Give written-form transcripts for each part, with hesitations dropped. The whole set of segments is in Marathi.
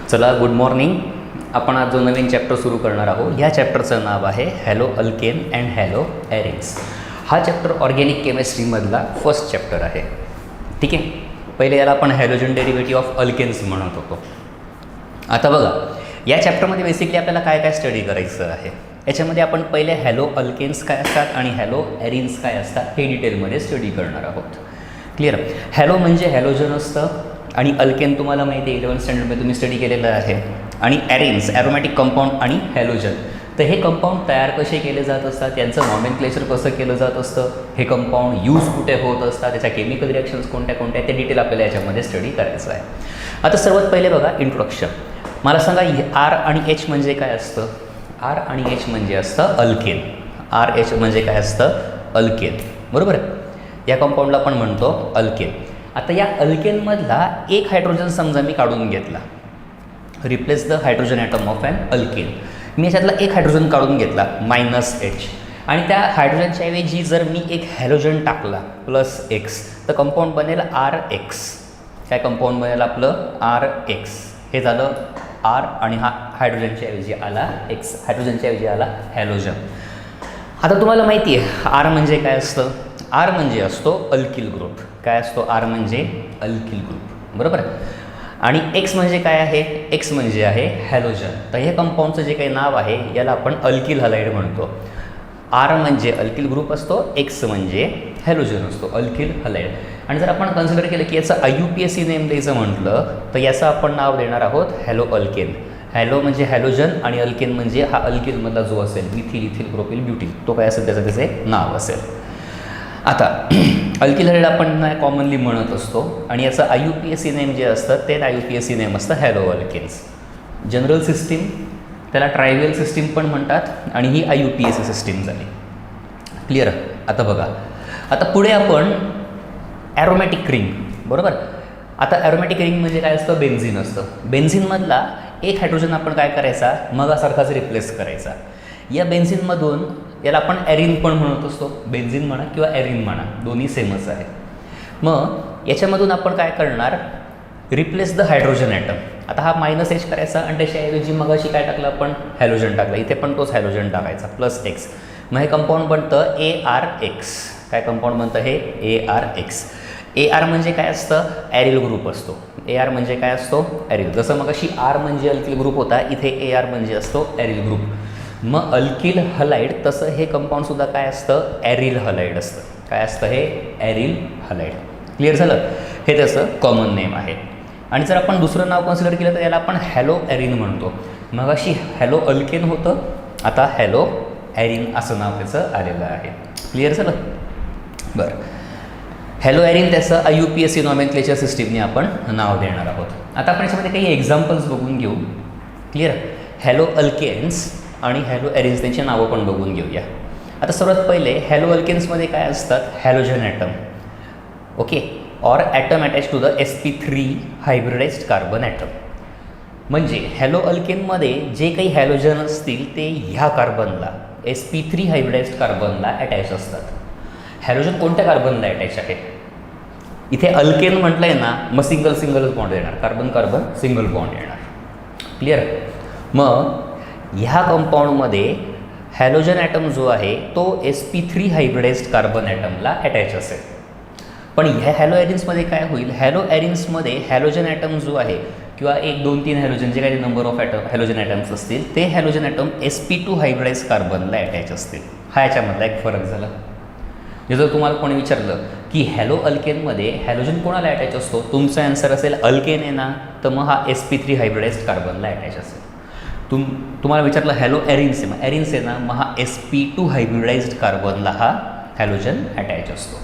चला गुड मॉर्निंग. आपण आज जो नवीन चॅप्टर सुरू करणार आहोत ह्या चॅप्टरचं नाव आहे hello alkane and hello arenes. हा चॅप्टर ऑर्गॅनिक केमिस्ट्रीमधला फर्स्ट चॅप्टर आहे. ठीक आहे, पहिले याला आपण हॅलोजन डेरिव्हेटिव्ह ऑफ अल्केन्स म्हणत होतो. आता बघा या चॅप्टरमध्ये बेसिकली आपल्याला काय काय स्टडी करायचं आहे. याच्यामध्ये आपण पहिले हॅलो अल्केन्स काय असतात आणि हॅलो एरिन्स काय असतात हे डिटेलमध्ये स्टडी करणार आहोत. क्लिअर. हॅलो म्हणजे हॅलोजन असतं आणि अल्केन तुम्हाला माहिती आहे 11th स्टँडर्डमध्ये तुम्ही स्टडी केलेलं आहे. आणि एरिन्स ॲरोमॅटिक कंपाऊंड आणि हॅलोजन. तर हे कंपाऊंड तयार कसे केले जात असतात, यांचं नॉमेनक्लेचर कसं केलं जात असतं, हे कंपाऊंड यूज कुठे होत असतात, त्याच्या केमिकल रिॲक्शन्स कोणत्या कोणत्या ते डिटेल आपल्याला याच्यामध्ये स्टडी करायचं आहे. आता सर्वात पहिले बघा इंट्रोडक्शन. मला सांगा आर आणि एच म्हणजे काय असतं. आर आणि एच म्हणजे असतं अल्केन. आर एच म्हणजे काय असतं अल्केन. बरोबर आहे. या कंपाऊंडला आपण म्हणतो अल्केन. आता या अल्केनमधला एक हायड्रोजन समजा मी काढून घेतला, replace the hydrogen atom of an alkane. मी याच्यातला एक हायड्रोजन काढून घेतला -H आणि त्या हायड्रोजनच्या ऐवजी जर मी एक हॅलोजन टाकला +X तर कंपाऊंड बनेल RX. काय कंपाऊंड बनेल आपलं RX. हे झालं R आणि हा हायड्रोजनच्या ऐवजी आला X, हायड्रोजनच्या ऐवजी आला हॅलोजन. आता तुम्हाला माहिती आहे आर म्हणजे काय असतं. आर म्हणजे असतो अल्किल ग्रुप. काय असतो आर म्हणजे अल्किल ग्रुप. बरोबर. आणि एक्स म्हणजे काय आहे. एक्स म्हणजे आहे हॅलोजन. तर हे कंपाऊंडचं जे काही नाव आहे याला आपण अल्किल हलाइड म्हणतो. आर म्हणजे अल्किल ग्रुप असतो, एक्स म्हणजे हॅलोजन असतो, अल्किल हलाइड. आणि जर आपण कन्सिडर केलं की याचं IUPAC नेम द्यायचं म्हटलं तर याचं आपण नाव देणार आहोत हॅलो अल्केन. हॅलो म्हणजे हॅलोजन आणि अल्केन म्हणजे हा अल्किलमधला जो असेल मिथिल इथिल प्रोपिल ब्युटिल तो काय असेल त्याचं त्याचे नाव असेल. आता अल्किल हलाइड आपण कॉमनली म्हणत असतो आणि याचं IUPAC नेम जे असतं ते IUPAC नेम असतं हॅलो अल्केन्स. जनरल सिस्टीम त्याला ट्रायव्हियल सिस्टीम पण म्हणतात आणि ही IUPAC सिस्टीम झाली. क्लिअर. आता बघा आता पुढे आपण ॲरोमॅटिक रिंग. बरोबर. आता ॲरोमॅटिक रिंग म्हणजे काय असतं बेन्झिन असतं. बेन्झिनमधला एक हायड्रोजन आपण काय करायचा मगासारखाच रिप्लेस करायचा. या बेन्झिनमधून याला आपण ॲरिन पण म्हणत असतो. बेन्झिन म्हणा किंवा ॲरिन म्हणा दोन्ही सेमच आहे. मग याच्यामधून आपण काय करणार रिप्लेस द हायड्रोजन ॲटम. आता हा -H करायचा आणि त्याच्याऐवजी मगाशी काय टाकलं आपण हॅलोजन टाकलं. इथे पण तोच हॅलोजन टाकायचा +X. मग हे कंपाऊंड बनतं ARX. काय कंपाऊंड बनतं हे ARX. AR म्हणजे काय असतं ॲरिल ग्रुप असतो. AR म्हणजे काय असतो ॲरिल. जसं मग अशी R म्हणजे अल्किल ग्रुप होता इथे AR म्हणजे असतो ॲरिल ग्रुप. मग अल्किल हलाइड तसं हे कंपाऊंडसुद्धा काय असतं ॲरिल हलाइड असतं. काय असतं हे ॲरिल हलाइड. क्लिअर झालं. हे त्याचं कॉमन नेम आहे. आणि जर आपण दुसरं नाव कन्सिडर केलं तर याला आपण हॅलो ॲरिन म्हणतो. मग अशी हॅलो अल्केन होतं, आता हॅलो ॲरिन असं नाव त्याचं आलेलं आहे. क्लिअर झालं. बरं. हॅलो ॲरिन त्याचं IUPAC नॉमेनक्लेचर सिस्टीमने आपण नाव देणार आहोत. आता आपण याच्यामध्ये काही एक्झाम्पल्स बघून घेऊ. क्लिअर. हॅलो अल्केन्स आणि हॅलो ॲरिन्स त्यांची नावं पण बघून घेऊया. आता सर्वात पहिले हॅलो अल्केन्समध्ये काय असतात halogen atom. Okay. Or atom attach to the sp3 hybridized carbon atom. म्हणजे हॅलो अल्केनमध्ये जे काही हॅलोजन असतील ते ह्या कार्बनला sp3 हायब्रिडाइज्ड कार्बनला अटॅच असतात. हॅलोजन कोणत्या कार्बनला अटॅच आहे. इथे अल्केन म्हटलं आहे ना मग सिंगल बॉन्ड येणार. कार्बन कार्बन सिंगल बॉन्ड येणार. क्लिअर. मग ह्या कंपाऊंडमध्ये हॅलोजन ॲटम जो आहे तो sp3 हायब्रिडाइज्ड कार्बन ॲटमला अटॅच असेल. पण ह्या हॅलो ॲरिन्समध्ये काय होईल हॅलो ॲरिन्समध्ये हॅलोजन ॲटम जो आहे किंवा 1 2 3 हॅलोजन जे काही नंबर ऑफ हॅलोजन ॲटम्स असतील ते हॅलोजन ॲटम sp2 हायब्रिडाइज्ड कार्बनला अटॅच असतील. हा याच्यामधला एक फरक झाला. जर तुम्हाला कोणी विचारलं की हॅलो अल्केनमध्ये हॅलोजन कोणाला अटॅच असतो तुमचा आन्सर असेल अल्केन आहे ना तर मग हा sp3 हायब्रिडाइज्ड कार्बनला अटॅच असेल. तुम्हाला विचारलं हॅलो ॲरिन्स आहे मग ॲरिन्स आहे ना मग हा sp2 हायब्रिडाइज्ड कार्बनला हा हॅलोजन अटॅच असतो.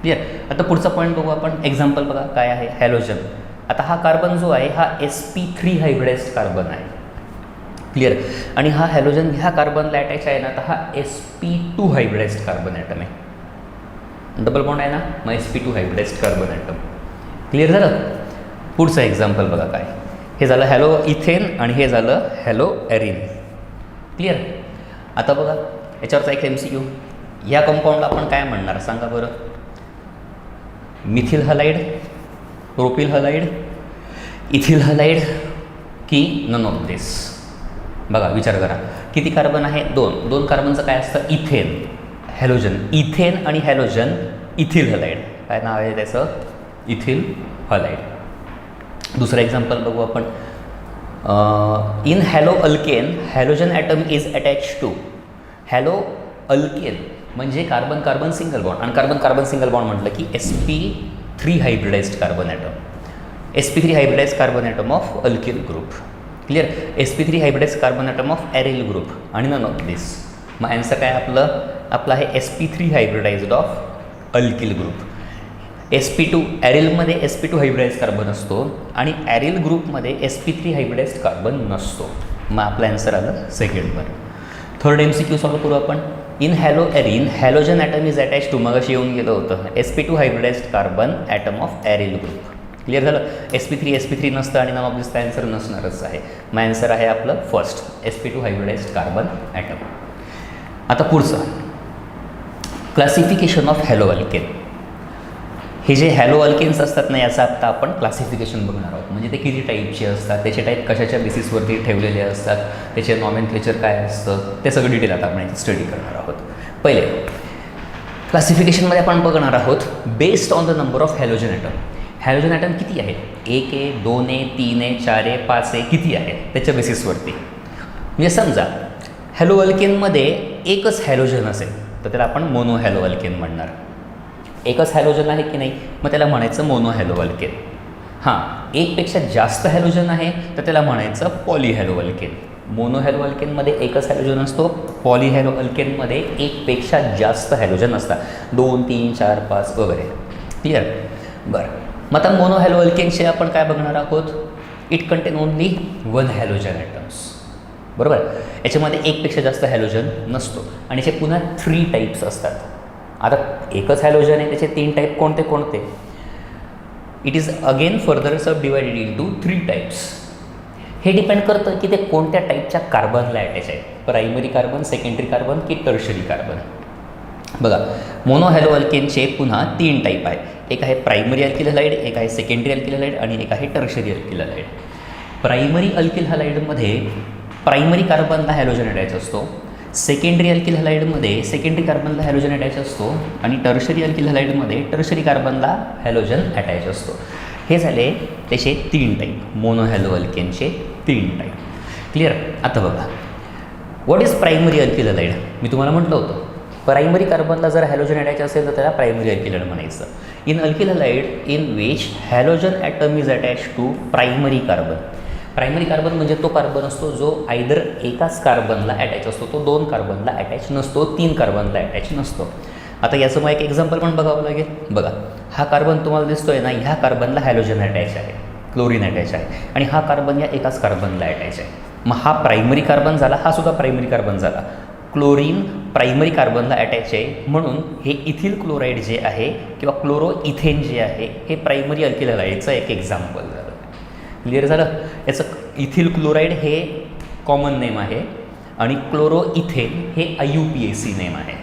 क्लिअर. आता पुढचा पॉईंट बघू आपण. एक्झाम्पल बघा काय आहे हॅलोजन. आता हा कार्बन जो आहे हा sp3 हायब्रिडाइज्ड कार्बन आहे. क्लिअर. आणि हा हॅलोजन ह्या कार्बनला अटॅच आहे ना तर हा sp2 हायब्रिडाइज्ड कार्बन ॲटम आहे. डबल बॉन्ड आहे ना मग sp2 hybridized carbon item. Clear झालं. पुढचं एक्झाम्पल बघा काय. हे झालं हॅलो इथेन आणि हे झालं हॅलो ॲरिन. क्लिअर. आता बघा याच्यावरचा एक MCQ. ह्या कंपाऊंडला आपण काय म्हणणार सांगा बरं. Methyl halide, propyl halide, ethyl halide की नन ऑफ दिस. बघा विचार करा, किती कार्बन आहे? 2. 2 कार्बनचं काय असतं? Ethane, halogen. इथेन आणि हॅलोजन इथिल हलाईड. काय नाव आहे त्याचं? Ethyl halide. दुसरं एक्झाम्पल बघू आपण. In haloalkane halogen atom is attach to. Haloalkane म्हणजे कार्बन कार्बन सिंगल बॉन्ड, आणि कार्बन कार्बन सिंगल बॉन्ड म्हटलं की sp3 hybridized carbon atom. sp3 hybridized carbon atom of alkyl group. Clear? sp3 hybridized carbon atom of aryl group आणि नन ऑफ दिस. मग ॲन्सर काय आपलं आहे sp3 hybridized of alkyl group. sp2 ॲरिलमध्ये sp2 हायब्रिडाइज्ड कार्बन असतो आणि ॲरिल ग्रुपमध्ये sp3 हायब्रिडाइज्ड कार्बन नसतो. मग आपलं ॲन्सर आलं सेकंडवर. थर्ड MCQ सॉल्व्ह करू आपण. In haloarene halogen atom is attach to. मग अशी येऊन गेलं होतं sp2 hybridized carbon atom of aryl group. Clear झालं? sp3 नसतं आणि नन ऑफ दिसचं ॲन्सर नसणारच आहे. मग ॲन्सर आहे आपलं first sp2 hybridized carbon item. आता पुढचं क्लासिफिकेशन ऑफ हॅलो अल्केन. हे जे हॅलो अल्केन्स असतात ना, याचं आत्ता आपण क्लासिफिकेशन बघणार आहोत. म्हणजे ते किती टाईपचे असतात, त्याचे टाईप कशाच्या बेसिसवरती ठेवलेले असतात, त्याचे नॉमेनक्लेचर काय असतं, ते सगळं डिटेल आता आपण स्टडी करणार आहोत. पहिले क्लासिफिकेशनमध्ये आपण बघणार आहोत based on the number of halogen atom. Halogen atom किती आहे? 1 आहे, 2 आहे, 3 आहे, 4 आहे, 5 आहे, किती आहे त्याच्या बेसिसवरती. म्हणजे समजा हॅलो अल्केनमध्ये एकच हॅलोजन असेल तर त्याला आपण मोनो हॅलो अल्केन म्हणणार. एकच हॅलोजन आहे की नाही, मग त्याला म्हणायचं मोनो हॅलो अल्केन. हां, एकपेक्षा जास्त हॅलोजन आहे तर त्याला म्हणायचं पॉली हॅलो अल्केन. मोनो हॅलो अल्केनमध्ये एकच हॅलोजन असतो, पॉली हॅलो अल्केनमध्ये एकपेक्षा जास्त हॅलोजन असतात, 2, 3, 4, 5 वगैरे. क्लिअर? बरं, मग आता मोनो हॅलो अल्केनचे आपण काय बघणार आहोत? It contain only 1 halogen atoms. बरोबर? याच्यामध्ये एकपेक्षा जास्त हॅलोजन नसतो आणि याचे पुन्हा 3 टाईप्स असतात. आता एकच हॅलोजन आहे, त्याचे 3 टाईप कोणते कोणते? It is again further sub divided into 3 types. हे डिपेंड करतं की ते कोणत्या टाईपच्या कार्बनला अटॅच आहे. प्रायमरी कार्बन, सेकंडरी कार्बन की टर्शरी कार्बन. बघा, मोनो हॅलो अल्केनचे पुन्हा 3 टाईप आहे. एक आहे प्रायमरी अल्किल हलाईड, एक आहे सेकंडरी अल्किल हलाईड आणि एक आहे tertiary alkyl halide. Primary alkyl हलाईडमध्ये प्रायमरी कार्बनला हॅलोजन अटॅच असतो, सेकंडरी अल्किल हलाईडमध्ये सेकंडरी कार्बनला हॅलोजन अटॅच असतो आणि टर्शरी अल्किल हलाईडमध्ये टर्शरी कार्बनला हॅलोजन अटॅच असतो. हे झाले त्याचे 3 टाईप, मोनो हॅलो अल्केनचे 3 टाईप. क्लिअर? आता बघा, what is primary alkyl halide? मी तुम्हाला म्हटलं होतं प्रायमरी कार्बनला जर हॅलोजन अटॅच असेल तर त्याला प्रायमरी अल्किल हलाईड म्हणायचं. In alkyl halide in which halogen atom is attach to primary carbon. Primary carbon म्हणजे तो कार्बन असतो जो आयदर एकाच कार्बनला अटॅच असतो, तो 2 कार्बनला अटॅच नसतो, 3 कार्बनला अटॅच नसतो. आता याचं मग एक एक्झाम्पल पण बघावं लागेल. बघा, हा कार्बन तुम्हाला दिसतोय ना, ह्या कार्बनला हॅलोजन अटॅच आहे, क्लोरीन अटॅच आहे आणि हा कार्बन या एकाच कार्बनला अटॅच आहे. मग हा प्रायमरी कार्बन झाला, हा सुद्धा प्रायमरी कार्बन झाला. क्लोरीन प्रायमरी कार्बनला अटॅच आहे म्हणून हे इथिल क्लोराईड जे आहे किंवा क्लोरो इथेन जे आहे हे प्रायमरी अल्किल हलाईडचं एक एक्झाम्पल झालं. क्लिअर झालं? याचं इथिल क्लोराईड हे कॉमन नेम आहे आणि क्लोरो इथेन हे IUPAC नेम आहे.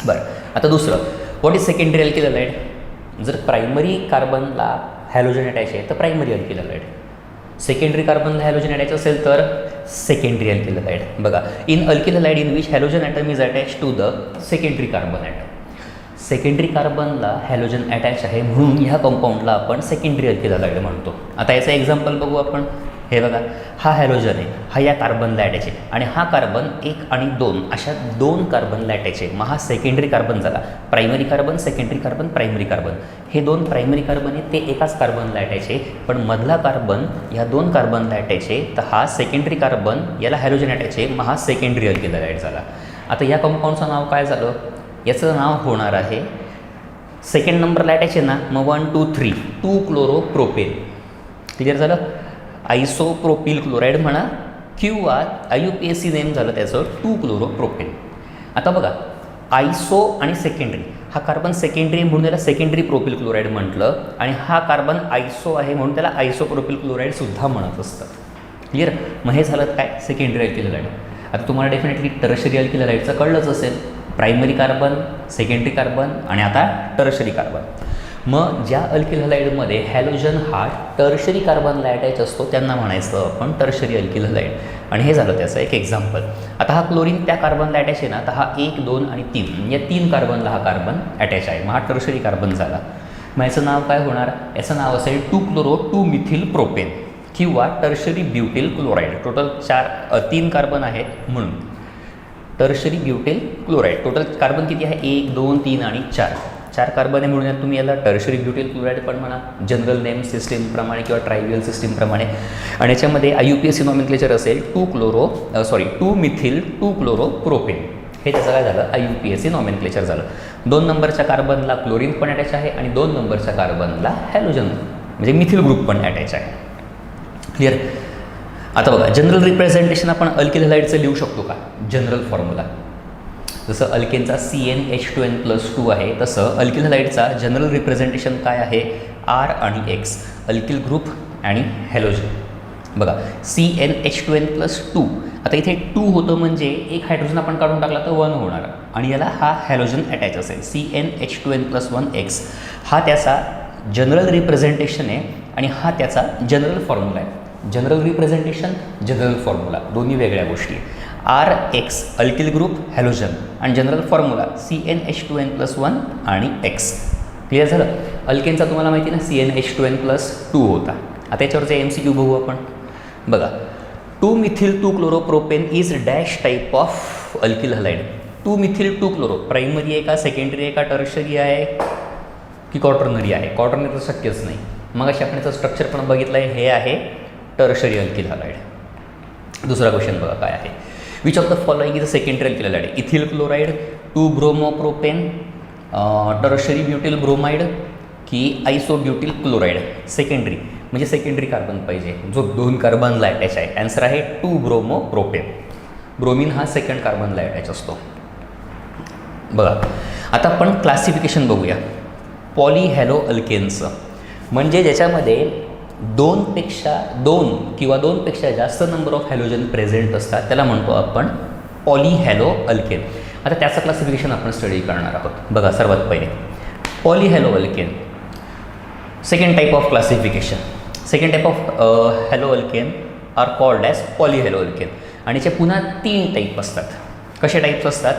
बरं, आता दुसरं, what is secondary alkyl halide? जर प्रायमरी कार्बनला हॅलोजन अटॅच आहे तर प्रायमरी अल्किल हलाईड, सेकंडरी कार्बनला हॅलोजन अटॅच असेल तर सेकंडरी अल्किल हलाईड. बघा, in alkyl halide in which halogen atom is attach to the secondary carbon atom. Secondary कार्बनला हॅलोजन अटॅच आहे म्हणून ह्या कंपाऊंडला आपण सेकंडरी अल्किल हलाईड म्हणतो. आता याचं एक्झाम्पल बघू आपण. हे बघा, हा हॅलोजन आहे, हा या कार्बनला अटॅच आहे आणि हा कार्बन 1 आणि 2 अशा 2 कार्बनला अटॅच आहे. मग हा सेकंडरी कार्बन झाला. Primary carbon, secondary carbon, primary carbon, हे 2 प्रायमरी कार्बन आहेत, ते एकाच कार्बनला अटॅच आहे. पण मधला कार्बन ह्या 2 कार्बनला अटॅच आहे, तर हा सेकंडरी कार्बन याला हॅलोजन अटॅच आहे, मग हा सेकंडरी अल्किल हलाईड झाला. आता या कंपाऊंडचं नाव काय झालं? याचं नाव होणार आहे, सेकंड नंबरला अटॅच आहे ना, मग 1, 2, 3 2 क्लोरो प्रोपेन. क्लिअर झालं? आयसोप्रोपिल क्लोराईड म्हणा किंवा IUPAC नेम झालं त्याचं 2 क्लोरो प्रोपेन. आता बघा, आयसो आणि सेकंडरी, हा कार्बन सेकंडरी म्हणून त्याला सेकंडरी प्रोपिल क्लोराईड म्हटलं आणि हा कार्बन आयसो आहे म्हणून त्याला आयसोप्रोपिल क्लोराईडसुद्धा म्हणत असतं. क्लिअर? मग हे झालं काय? Secondary alkyl halide. आता तुम्हाला डेफिनेटली टर्शरी अल्किल हलाईडचं कळलंच असेल. प्रायमरी कार्बन, सेकंडरी कार्बन आणि आता टर्शरी कार्बन. मग ज्या अल्किल हलाईडमध्ये हॅलोजन हा टर्शरी कार्बनला अटॅच असतो त्यांना म्हणायचं आपण टर्शरी अल्किल हलाईड. आणि हे झालं त्याचं एक एक्झाम्पल. आता हा क्लोरीन त्या कार्बनला अटॅच आहे ना, तर हा 1, 2 आणि 3 या 3 कार्बनला हा कार्बन अटॅच आहे. मग हा टर्शरी कार्बन झाला. मग याचं नाव काय होणार? याचं नाव असेल 2-chloro-2-methyl प्रोपेन किंवा टर्शरी ब्युटिल क्लोराईड. टोटल 3 कार्बन आहेत म्हणून टर्शरी ब्युटिल क्लोराईड. टोटल कार्बन किती आहे? 1, 2, 3 आणि 4 कार्बन आहे म्हणून तुम्ही याला टर्शरी ब्युटिल क्लोराईड पण म्हणा, जनरल नेम सिस्टीमप्रमाणे किंवा ट्रायव्हियल सिस्टीमप्रमाणे. आणि याच्यामध्ये IUPAC नॉमेनक्लेचर असेल 2-methyl-2-chloro-2-प्रोपेन. हे त्याचं काय झालं? IUPAC नॉमेनक्लेचर झालं. 2 नंबरच्या कार्बनला क्लोरीन पण अटॅच आहे आणि 2 नंबरच्या कार्बनला हॅलोजन म्हणजे मिथिल ग्रुप पण अटॅच आहे. क्लिअर? आता बघा, जनरल रिप्रेझेंटेशन आपण अल्किल हलाईडचं लिहू शकतो का? जनरल फॉर्म्युला जसं अल्केनचा CnH2n+2 आहे तसं अल्किल हलाईडचा जनरल रिप्रेझेंटेशन काय आहे? R आणि X, अल्किल ग्रुप आणि हॅलोजन. बघा CnH2n+2. आता इथे 2 होतं म्हणजे एक हायड्रोजन आपण काढून टाकला तर 1 होणार आणि याला हा हॅलोजन अटॅच असेल. CnH2n+1X हा त्याचा जनरल रिप्रेझेंटेशन आहे आणि हा त्याचा जनरल फॉर्म्युला आहे. जनरल रिप्रेझेंटेशन, जनरल फॉर्म्युला दोन्ही वेगळ्या गोष्टी. RX अल्किल ग्रुप हॅलोजन आणि जनरल फॉर्म्युला CnH2n+1 आणि X. क्लिअर झालं? अल्केनचा तुम्हाला माहिती ना CnH2n+2 होता. आता याच्यावरचे MCQ बघू आपण. बघा 2-methyl-2-chloro-propane is dash type of alkyl halide. 2-methyl-2-chloro primary आहे का, सेकंडरी आहे का, टर्शरी आहे की क्वाटर्नरी आहे? क्वाटर्नरी तर शक्यच नाही. मग अशी आपण याचं स्ट्रक्चर पण बघितलं आहे. हे आहे टर्शरी अल्किल हलाईड. दुसरा क्वेश्चन बघा काय आहे? Which of the following is a secondary alkyl halide? Ethyl chloride, 2-bromo-propane, tertiary butyl bromide की आयसोब्युटिल क्लोराईड? सेकंडरी म्हणजे सेकंडरी कार्बन पाहिजे जो 2 कार्बनला अटॅच आहे. आन्सर आहे 2-bromo-propane. ब्रोमिन हा सेकंड कार्बनला अटॅच असतो. बघा आता आपण क्लासिफिकेशन बघूया पॉलीहॅलो अल्केनचं. म्हणजे ज्याच्यामध्ये 2 किंवा 2पेक्षा जास्त नंबर ऑफ हॅलोजन प्रेझेंट असतात त्याला म्हणतो आपण पॉलीहॅलो अल्केन. आता त्याचं क्लासिफिकेशन आपण स्टडी करणार आहोत. बघा सर्वात पहिले polyhaloalkane. Second type of classification. Second type of haloalkane are called as polyhaloalkane. आणि याचे पुन्हा 3 टाईप असतात. कसे टाईप्स असतात?